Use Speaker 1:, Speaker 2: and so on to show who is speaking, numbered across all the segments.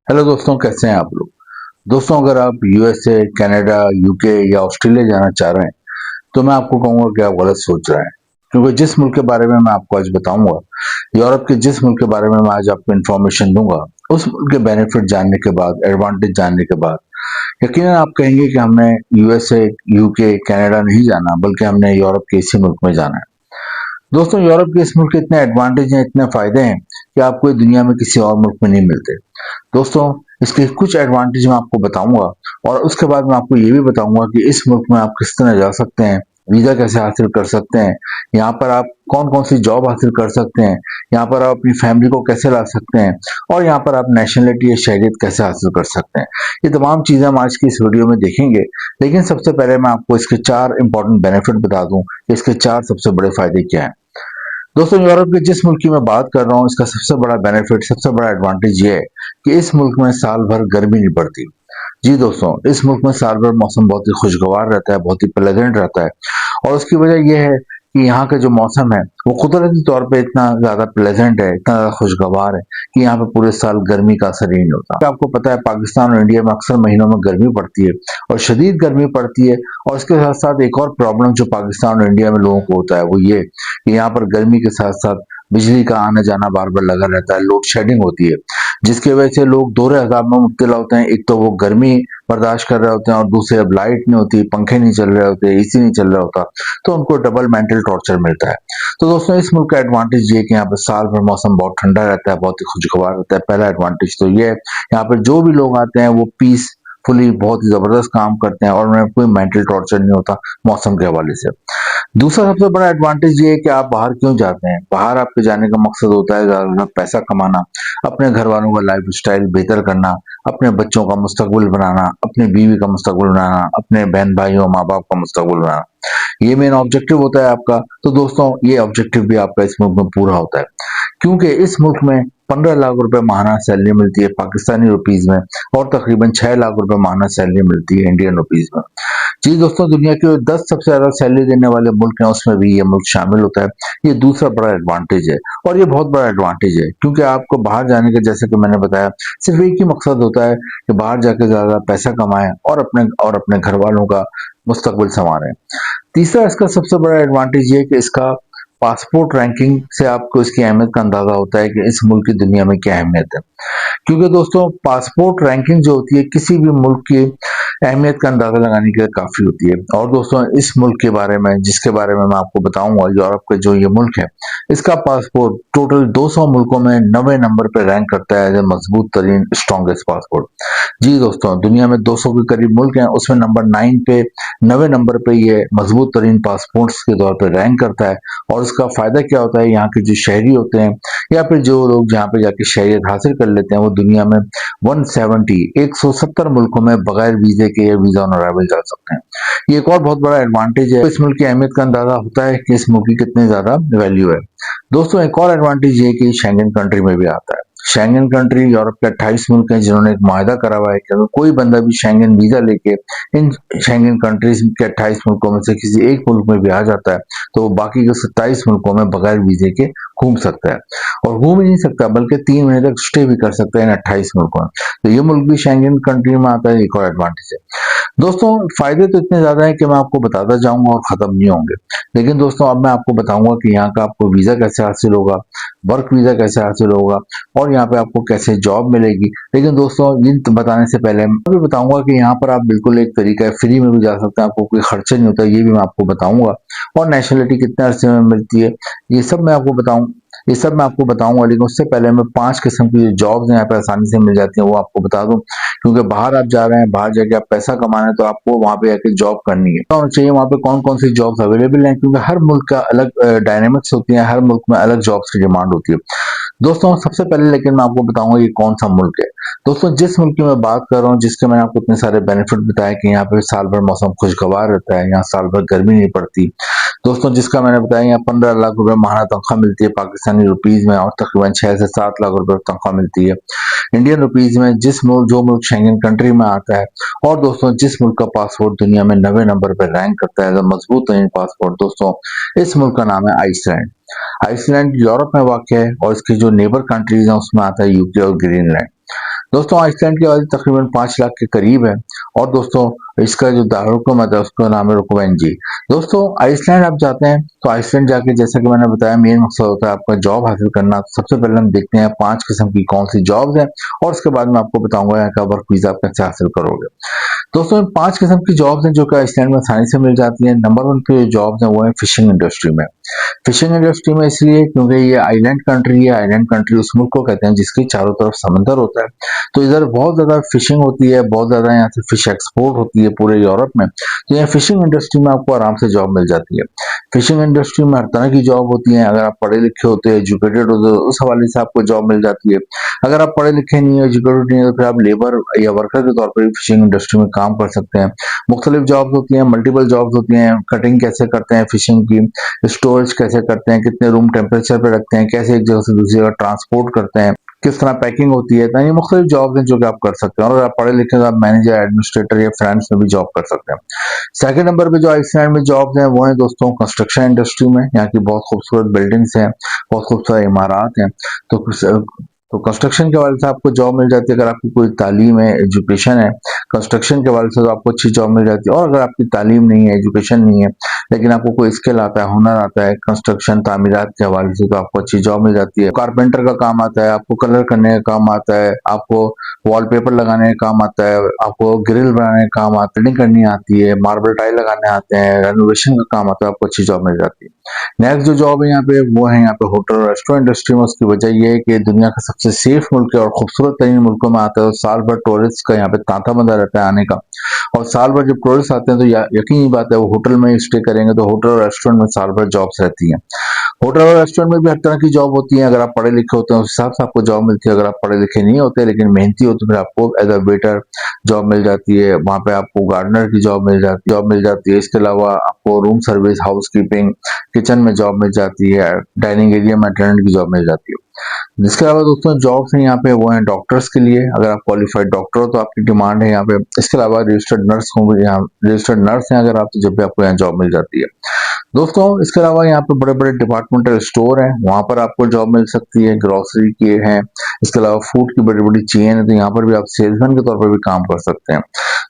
Speaker 1: Hello दोस्तों, कैसे हैं आप लोग। दोस्तों, अगर आप यूएसए, कनाडा, यूके या ऑस्ट्रेलिया जाना चाह रहे हैं तो मैं आपको कहूंगा कि आप गलत सोच रहे हैं। क्योंकि जिस मुल्क के बारे में मैं आपको आज बताऊंगा, यूरोप के जिस मुल्क के बारे में मैं आज आपको इन्फॉर्मेशन दूंगा, उस मुल्क के बेनिफिट जानने के बाद, एडवांटेज जानने के बाद यकीनन आप कहेंगे कि हमने यूएसए, यूके, कनाडा नहीं जाना, बल्कि हमने यूरोप के इसी मुल्क में जाना है। दोस्तों, यूरोप के इस मुल्क के इतने एडवांटेज हैं, इतने फायदे हैं कि आपको ये दुनिया में किसी और मुल्क में नहीं मिलते। दोस्तों, इसके कुछ एडवांटेज मैं आपको बताऊंगा और उसके बाद मैं आपको ये भी बताऊंगा कि इस मुल्क में आप किस तरह जा सकते हैं, वीजा कैसे हासिल कर सकते हैं, यहाँ पर आप कौन कौन सी जॉब हासिल कर सकते हैं, यहाँ पर आप अपनी फैमिली को कैसे ला सकते हैं और यहाँ पर आप नेशनलिटी या शहरियत कैसे हासिल कर सकते हैं। ये तमाम चीजें हम आज की इस वीडियो में देखेंगे। लेकिन सबसे पहले मैं आपको इसके 4 इंपॉर्टेंट बेनिफिट बता दूं कि इसके 4 सबसे बड़े फायदे क्या हैं। दोस्तों, यूरोप के जिस मुल्क की मैं बात कर रहा हूँ, इसका सबसे बड़ा बेनिफिट, सबसे बड़ा एडवांटेज ये है कि इस मुल्क में साल भर गर्मी नहीं पड़ती। जी दोस्तों, इस मुल्क में साल भर मौसम बहुत ही खुशगवार रहता है, बहुत ही प्लेजेंट रहता है। और उसकी वजह यह है कि यहाँ का जो मौसम है वो कुदरती तौर पे इतना ज्यादा प्लेजेंट है, इतना ज्यादा खुशगवार है कि यहाँ पे पूरे साल गर्मी का असर ही नहीं होता। तो आपको पता है, पाकिस्तान और इंडिया में अक्सर महीनों में गर्मी पड़ती है और शदीद गर्मी पड़ती है। और इसके साथ साथ एक और प्रॉब्लम जो पाकिस्तान और इंडिया में लोगों को होता है वो ये कि यहाँ पर गर्मी के साथ साथ बिजली का आना जाना बार बार लगा रहता है, लोड शेडिंग होती है, जिसकी वजह से लोग दोहरे अजाब में मुब्तला होते हैं। एक तो वो गर्मी बर्दाश्त कर रहे होते हैं और दूसरे अब लाइट नहीं होती, पंखे नहीं चल रहे होते, एसी नहीं चल रहा होता, तो उनको डबल मेंटल टॉर्चर मिलता है। तो दोस्तों, इस मुल्क का एडवांटेज ये है कि यहाँ पर साल भर मौसम बहुत ठंडा रहता है, बहुत ही खुशगवार रहता है। पहला एडवांटेज तो ये है, यहाँ पर जो भी लोग आते हैं वो पीस फुली बहुत ही जबरदस्त काम करते हैं और उन्हें कोई मेंटल टॉर्चर नहीं होता मौसम के हवाले से। दूसरा सबसे बड़ा एडवांटेज ये है कि आप बाहर क्यों जाते हैं। बाहर आपके जाने का मकसद होता है ज्यादा पैसा कमाना, अपने घर वालों का लाइफ स्टाइल बेहतर करना, अपने बच्चों का मुस्तकबिल बनाना, अपनी बीवी का मुस्तकबिल बनाना, अपने बहन भाइयों माँ बाप का मुस्तकबिल बनाना। ये मेन ऑब्जेक्टिव होता है आपका। तो दोस्तों, ये ऑब्जेक्टिव भी आपका इस मुल्क में पूरा होता है, क्योंकि इस मुल्क में 15 लाख रुपए माहाना सैलरी मिलती है पाकिस्तानी रुपीज में और तकरीबन 6 लाख रुपए माहाना सैलरी मिलती है इंडियन रुपीज में। जी दोस्तों, दुनिया के 10 सबसे ज्यादा सैलरी देने वाले मुल्क हैं, उसमें भी ये मुल्क शामिल होता है। ये दूसरा बड़ा एडवांटेज है और ये बहुत बड़ा एडवांटेज है, क्योंकि आपको बाहर जाने का, जैसे कि मैंने बताया, सिर्फ एक ही मकसद होता है कि बाहर जाकर ज्यादा पैसा कमाएं और अपने घर वालों का मुस्तकबिल संवारें। तीसरा इसका सबसे बड़ा एडवांटेज ये है कि इसका पासपोर्ट रैंकिंग से आपको इसकी अहमियत का अंदाजा होता है कि इस मुल्क की दुनिया में क्या अहमियत है। क्योंकि दोस्तों, पासपोर्ट रैंकिंग जो होती है किसी भी मुल्क की अहमियत का अंदाजा लगाने के लिए काफी होती है। और दोस्तों, इस मुल्क के बारे में, जिसके बारे में मैं आपको बताऊंगा, यूरोप का जो ये मुल्क है, इसका पासपोर्ट टोटल 200 मुल्कों में 90 नंबर पर रैंक करता है एज मजबूत तरीन स्ट्रॉन्गेस्ट पासपोर्ट। जी दोस्तों, दुनिया में 200 के करीब मुल्क हैं, उसमें नंबर 9 पे, 90 नंबर पे ये मजबूत तरीन पासपोर्ट्स के तौर पर रैंक करता है। और इसका फायदा क्या होता है, यहाँ के जो शहरी होते हैं या फिर जो लोग जहाँ पे जाके शहरियत हासिल कर लेते हैं, वो दुनिया में 170 मुल्कों में बगैर वीजे के या वीजा ऑन अराइवल जा सकते हैं। ये एक और बहुत बड़ा एडवांटेज है। इस मुल्क की अहमियत का अंदाजा होता है कि इस मुल्क की कितनी ज्यादा वैल्यू है। दोस्तों, एक और एडवांटेज ये है कि शेंगन कंट्री में भी आता है। शेंगन कंट्री यूरोप के 28 मुल्क हैं जिन्होंने एक मुआहदा करा हुआ है कि अगर कोई बंदा भी शेंगन वीजा लेके इन शेंगन कंट्रीज के 28 मुल्कों में से किसी एक मुल्क में भी आ जाता है, तो वो बाकी के 27 मुल्कों में बगैर वीजे के घूम सकता है। और घूम ही नहीं सकता, बल्कि 3 महीने तक स्टे भी कर सकता है इन 28 मुल्कों में। तो ये मुल्क भी शेंगन कंट्री में आता है, एक और एडवांटेज है। दोस्तों, फायदे तो इतने ज्यादा हैं कि मैं आपको बताता जाऊंगा और खत्म नहीं होंगे। लेकिन दोस्तों, अब मैं आपको बताऊंगा कि यहाँ का आपको वीजा कैसे हासिल होगा, वर्क वीजा कैसे हासिल होगा और यहाँ पे आपको कैसे जॉब मिलेगी। लेकिन दोस्तों, इन बताने से पहले मैं भी बताऊंगा कि यहाँ पर आप बिल्कुल एक तरीका है, फ्री में भी जा सकते हैं, आपको कोई खर्चा नहीं होता, ये भी मैं आपको बताऊंगा। और नेशनलिटी कितने अरसे में मिलती है, ये सब मैं आपको बताऊंगा। लेकिन उससे पहले मैं 5 किस्म की जो जॉब्स यहाँ पे आसानी से मिल जाती हैं वो आपको बता दूं। क्योंकि बाहर आप जा रहे हैं, बाहर जाके आप पैसा कमाना है, तो आपको वहां पे जाके जॉब करनी है, तो चाहिए वहां पे कौन कौन सी जॉब्स अवेलेबल हैं, क्योंकि हर मुल्क का अलग डायनेमिक्स होती है, हर मुल्क में अलग जॉब्स की डिमांड होती है। दोस्तों, सबसे पहले लेकिन मैं आपको बताऊंगा ये कौन सा मुल्क है। दोस्तों, जिस मुल्क की मैं बात कर रहा हूँ, जिसके मैंने आपको इतने सारे बेनिफिट बताया कि यहाँ पे साल भर मौसम खुशगवार रहता है, यहाँ साल भर गर्मी नहीं पड़ती। दोस्तों, जिसका मैंने बताया यहाँ 15 लाख रुपए माहाना तनख्वाह मिलती है पाकिस्तानी रुपीज में और तकरीबन 6 से 7 लाख रुपए तनख्वाह मिलती है इंडियन रुपीज में, जो मुल्क शेंगन कंट्री में आता है। और दोस्तों, जिस मुल्क का पासपोर्ट दुनिया में 90 नंबर पर रैंक करता है मजबूत तरीन पासपोर्ट, दोस्तों, इस मुल्क का नाम है आइसलैंड। आइसलैंड यूरोप में वाक़ है और इसकी जो नेबर कंट्रीज हैं उसमें आता है यूके और ग्रीनलैंड। दोस्तों आइसलैंड की आबादी तकरीबन 5 लाख के करीब है और दोस्तों इसका जो दारुलहुकूमत है उसका नाम है रुकवेंजी। दोस्तों आइसलैंड आप जाते हैं तो आइसलैंड जाके जैसा कि मैंने बताया मेन मकसद होता है आपका जॉब हासिल करना। तो सबसे पहले हम देखते हैं 5 किस्म की कौन सी जॉब्स हैं और उसके बाद मैं आपको बताऊंगा यहाँ का वर्क वीजा आप कैसे हासिल करोगे। दोस्तों इन 5 किस्म की जॉब्स हैं जो कि आइसलैंड में आसानी से मिल जाती हैं। नंबर 1 पे जो जॉब्स हैं वो है फिशिंग इंडस्ट्री में। फिशिंग इंडस्ट्री में इसलिए क्योंकि ये आइलैंड कंट्री है। आइलैंड कंट्री उस मुल्क को कहते हैं जिसकी चारों तरफ समंदर होता है। तो इधर बहुत ज्यादा फिशिंग होती है, बहुत ज्यादा यहाँ से फिश एक्सपोर्ट होती है पूरे यूरोप में। तो यहाँ फिशिंग इंडस्ट्री में आपको आराम से जॉब मिल जाती है। फिशिंग इंडस्ट्री में हर तरह की जॉब होती है। अगर आप पढ़े लिखे होते हैं, एजुकेटेड होते हो, उस हवाले से आपको जॉब मिल जाती है। अगर आप पढ़े लिखे नहीं है, एजुकेटेड नहीं है, तो फिर आप लेबर या वर्कर के तौर पर भी फिशिंग इंडस्ट्री में काम कर सकते हैं। मुख्तलिफ जॉब्स होती हैं, मल्टीपल जॉब्स होती हैं। कटिंग कैसे करते हैं फिशिंग की, स्टोरेज कैसे करते हैं, कितने रूम टेम्परेचर पे रखते हैं, कैसे एक जगह से दूसरी जगह ट्रांसपोर्ट करते हैं, किस तरह पैकिंग होती है। तो ये मुख्तलिफ जॉब्स हैं जो कि आप कर सकते हैं। और अगर आप पढ़े लिखे तो आप मैनेजर, एडमिनिस्ट्रेटर या फाइनेंस में भी जॉब कर सकते हैं। सेकंड नंबर पे जो आइसलैंड में जॉब्स हैं वो है दोस्तों कंस्ट्रक्शन इंडस्ट्री में। यहाँ की बहुत खूबसूरत बिल्डिंग्स हैं, बहुत खूबसूरत इमारत हैं। तो तो कंस्ट्रक्शन के हवाले से आपको जॉब मिल जाती है। अगर आपकी कोई तालीम है, एजुकेशन है कंस्ट्रक्शन के हवाले से, तो आपको अच्छी जॉब मिल जाती है। और अगर आपकी तालीम नहीं है, एजुकेशन नहीं है, लेकिन आपको कोई स्किल आता है, हुनर आता है कंस्ट्रक्शन तामीरात के हवाले से, तो आपको अच्छी जॉब मिल जाती है। कारपेंटर का काम आता है, आपको कलर करने का काम आता है, आपको वॉलपेपर लगाने का काम आता है, आपको ग्रिल बनाने का काम आता है, पेंटिंग करनी आती है, मार्बल टाइल लगाने आते हैं, रेनोवेशन का काम आता है, आपको अच्छी जॉब मिल जाती है। नेक्स्ट जो जॉब है यहाँ पे वो है यहाँ पे होटल और रेस्टोरेंट इंडस्ट्री में। उसकी वजह ये है कि दुनिया का सबसे सेफ मुल्क है और खूबसूरत तरीन मुल्कों में आता है। और साल भर टूरिस्ट का यहाँ पे तांता बंधा रहता है आने का। और साल भर जब टूरिस्ट आते हैं तो यकीनी बात है वो होटल में स्टे करेंगे, तो होटल और रेस्टोरेंट में साल भर जॉब्स रहती हैं। होटल और रेस्टोरेंट में भी हर तरह की जॉब होती है। अगर आप पढ़े लिखे होते हैं उस हिसाब से आपको जॉब मिलती है। अगर आप पढ़े लिखे नहीं होते लेकिन मेहनती हो तो फिर आपको एज अ वेटर जॉब मिल जाती है। वहाँ पे आपको गार्डनर की जॉब मिल जाती है। इसके अलावा आपको room service, house keeping, kitchen में जॉब मिल जाती है। डाइनिंग एरिया में अटेंडेंट की जॉब मिल जाती है। जिसके अलावा दोस्तों जॉब्स हैं यहाँ पे वो हैं डॉक्टर्स के लिए। अगर आप क्वालिफाइड डॉक्टर हो तो आपकी डिमांड है यहाँ पे। इसके अलावा रजिस्टर्ड नर्स होंगे, यहाँ रजिस्टर्ड नर्स हैं अगर आप, तो जब भी आपको यहाँ जॉब मिल जाती है। दोस्तों इसके अलावा यहाँ पे बड़े बड़े डिपार्टमेंटल स्टोर हैं, वहां पर आपको जॉब मिल सकती है। ग्रोसरी के हैं, इसके अलावा फूड की बड़ी बड़ी चेन है, तो यहाँ पर भी आप सेल्समैन के तौर पर भी काम कर सकते हैं।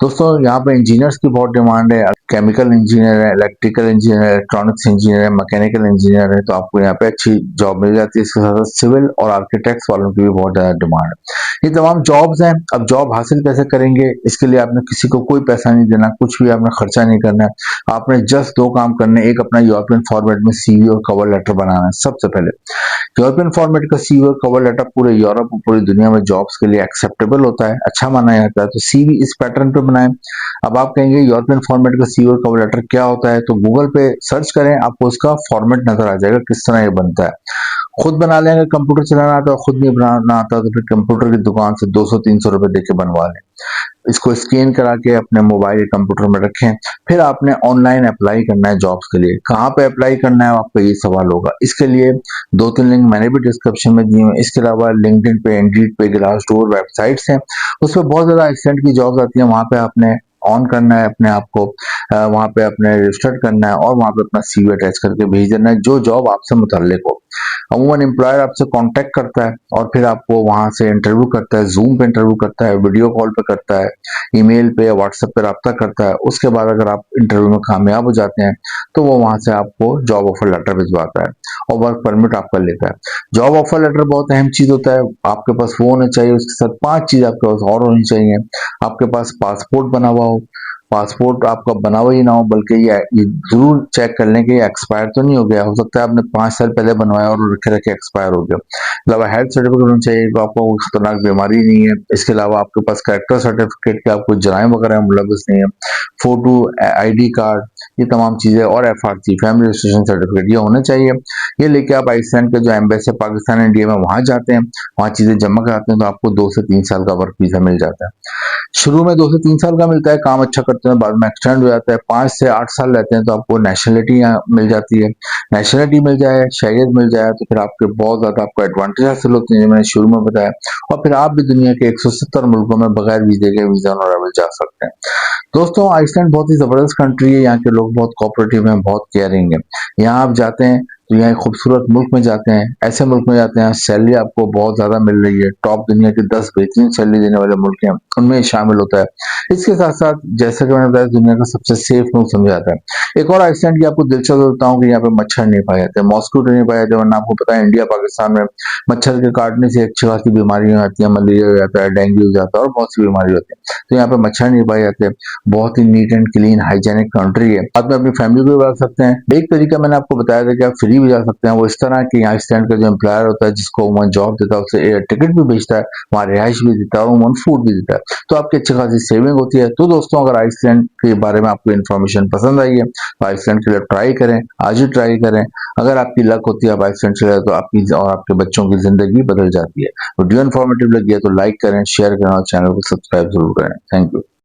Speaker 1: दोस्तों यहाँ पे इंजीनियर्स की बहुत डिमांड है। केमिकल इंजीनियर है, इलेक्ट्रिकल इंजीनियर है, इलेक्ट्रॉनिक्स इंजीनियर है, मैकेनिकल इंजीनियर है, तो आपको यहाँ पे अच्छी जॉब मिल जाती है। इसके साथ सिविल और आर्किटेक्ट्स वालों की भी बहुत ज्यादा डिमांड है। ये तमाम जॉब्स हैं। अब जॉब हासिल कैसे करेंगे, इसके लिए आपने किसी को कोई पैसा नहीं देना, कुछ भी आपने खर्चा नहीं करना है। आपने जस्ट 2 काम करने, एक अपना यूरोपियन फॉर्मेट में सीवी और कवर लेटर बनाना है। सबसे पहले यूरोपियन फॉर्मेट का सीवी और कवर लेटर पूरे यूरोप और पूरी दुनिया में जॉब्स के लिए एक्सेप्टेबल होता है, अच्छा माना जाता है। तो सीवी इस पैटर्न पे बनाएं। अब आप कहेंगे यूरोपियन फॉर्मेट का सीवी और कवर लेटर क्या होता है, तो गूगल पे सर्च करें, आपको उसका फॉर्मेट नजर आ जाएगा किस तरह ये बनता है। खुद बना लें। अगर कंप्यूटर चलाना आता है, खुद नहीं बनाना आता तो फिर कंप्यूटर की दुकान से 200-300 रुपए देके बनवा लें। इसको स्कैन करा के अपने मोबाइल या कंप्यूटर में रखें। फिर आपने ऑनलाइन अप्लाई करना है जॉब्स के लिए। कहाँ पे अप्लाई करना है आपका ये सवाल होगा। इसके लिए 2-3 लिंक मैंने भी डिस्क्रिप्शन में दिए हैं। इसके अलावा लिंक्डइन पे, इंडीड पे, ग्लासडोर वेबसाइट्स हैं, उस पर बहुत ज्यादा एक्सेंट की जॉब्स आती है। वहां पे आपने ऑन करना है अपने आप को, वहां पे अपने रजिस्टर्ड करना है और वहां पे अपना सीवी अटैच करके भेज देना है जो जॉब आपसे मुताल्लिक हो। अमूमन एम्प्लॉयर आपसे कांटेक्ट करता है और फिर आपको वहां से इंटरव्यू करता है, जूम पे इंटरव्यू करता है, वीडियो कॉल पे करता है, ईमेल पे या व्हाट्सएप पे रब्ता करता है। उसके बाद अगर आप इंटरव्यू में कामयाब हो जाते हैं तो वो वहां से आपको जॉब ऑफर लेटर भिजवाता है और वर्क परमिट आपका लेता है। जॉब ऑफर लेटर बहुत अहम चीज होता है। आपके पास वो होना चाहिए, उसके साथ 5 चीज आपके पास और होनी चाहिए। आपके पास पासपोर्ट बना हुआ हो। पासपोर्ट आपका बना हुआ ही ना हो, बल्कि ये जरूर चेक कर लें कि ये एक्सपायर तो नहीं हो गया। हो सकता है आपने 5 साल पहले बनवाया और रखे रखे एक्सपायर हो गया। अलावा हेल्थ सर्टिफिकेट होना चाहिए कि आपको कोई खतरनाक बीमारी नहीं है। इसके अलावा आपके पास कैरेक्टर सर्टिफिकेट के आपको जराइम वगैरह मुलविस नहीं है। फोटो, आईडी कार्ड, ये तमाम चीजें और एफआरसी, फैमिली रजिस्ट्रेशन सर्टिफिकेट, ये होने चाहिए। ये लेके आप आइसलैंड के जो एम्बेसी पाकिस्तान इंडिया में वहां जाते हैं, वहां चीजें जमा कराते हैं, तो आपको 2 से 3 साल का वर्क वीजा मिल जाता है। शुरू में 2 से 3 साल का मिलता है, काम अच्छा करते हैं, बाद में एक्सटेंड हो जाता है। 5 से 8 साल रहते हैं तो आपको नेशनलिटी मिल जाती है। नेशनलिटी मिल जाए, शहरियत मिल जाए, तो फिर आपके बहुत ज्यादा आपको एडवांटेज हासिल होते हैं, मैंने शुरू में बताया। और फिर आप भी दुनिया के 170 मुल्कों में बगैर वीजे के वीजा ऑन अराइवल जा सकते हैं। दोस्तों आइसलैंड बहुत ही जबरदस्त कंट्री है। यहाँ के लोग बहुत कोऑपरेटिव हैं, बहुत केयरिंग है। यहाँ आप जाते हैं तो यहाँ एक खूबसूरत मुल्क में जाते हैं, ऐसे मुल्क में जाते हैं सैलरी आपको बहुत ज़्यादा मिल रही है, टॉप दुनिया के 10 बेहतरीन सैलरी देने वाले मुल्क हैं, उनमें शामिल होता है। इसके साथ-साथ जैसा कि मैंने बताया दुनिया का सबसे सेफ मुल्क समझा जाता है। एक और आइसलैंड की आपको दिलचस्प बताऊँ कि यहाँ पे मच्छर नहीं पाए जाते, मॉस्किटो नहीं पाए जाते, वरना आपको पता है इंडिया, पाकिस्तान में मच्छर के काटने से अच्छी खासी बीमारियाँ आती हैं, मलेरिया हो जाता है, डेंगू हो जाता है और बहुत सी बीमारी होती है। तो यहाँ पे मच्छर नहीं पाए जाते, बहुत ही neat and clean hygienic country है। आप अपनी फैमिली को भी बुला सकते हैं। एक तरीका मैंने आपको बताया था कि आप फ्री भी जा सकते हैं, वो इस तरह कि यहाँ आइसलैंड का जो एम्प्लॉयर होता है जिसको वहाँ जॉब देता है उसे एयर टिकट भी भेजता है, वहाँ रिहाइश भी देता है और वहाँ फूड भी देता है, तो आपकी अच्छी खासी सेविंग होती है। तो दोस्तों अगर आइसलैंड के बारे में आपको इन्फॉर्मेशन पसंद आई है तो आइसलैंड के लिए ट्राई करें, आज ही ट्राई करें। अगर आपकी लक होती है आप आइसलैंड चले जाए तो आपकी और आपके बच्चों की जिंदगी बदल जाती है। वीडियो इन्फॉर्मेटिव लगी है तो लाइक करें, शेयर करें और चैनल को सब्सक्राइब जरूर करें। Thank you.